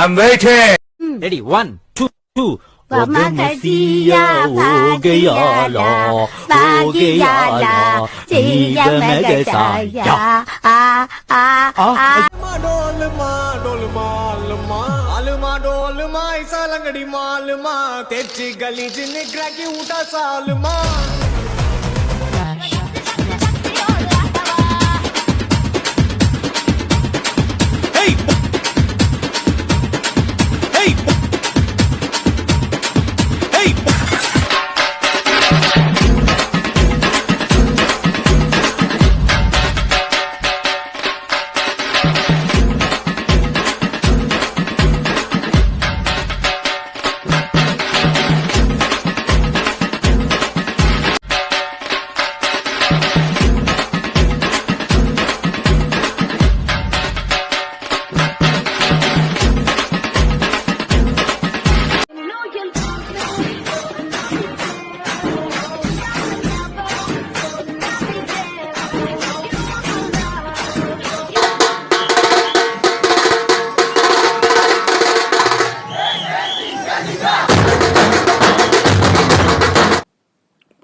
I'm waiting. Ready, 1, 2, 2. Vamagasiya bhagiyala Jiya magasaya Dolma ऐसा लंगड़ी मालमा तेरी गली जिन्ने ग्रैकी उठा सालमा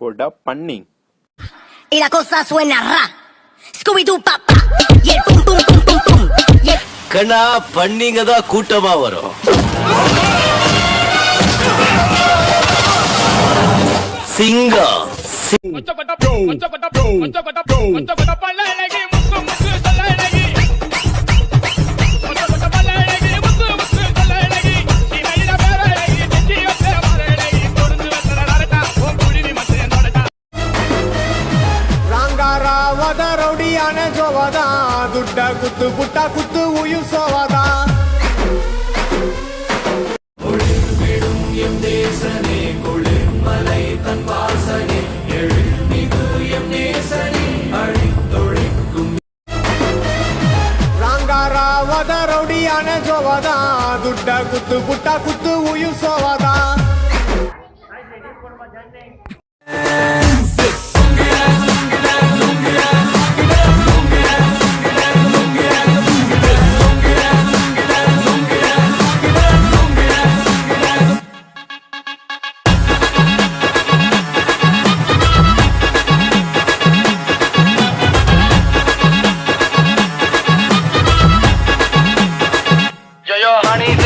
போடா பண்ணி. Y la cosa suena ra. Scooby-Doo papá. Y el pum pum pum pum pum. கண்ணா பண்ணிங்க தான் கூட்டமா வரும். சிங்கா ரவுடியான ஜோவாதா துட்ட குத்து புட்டா குத்து உயிர் சோவாதா ராங்காராவத ரவுடியான ஜோவாதா துட்ட குத்து புட்டா குத்து உயிர் சோவாதா Yo, honey.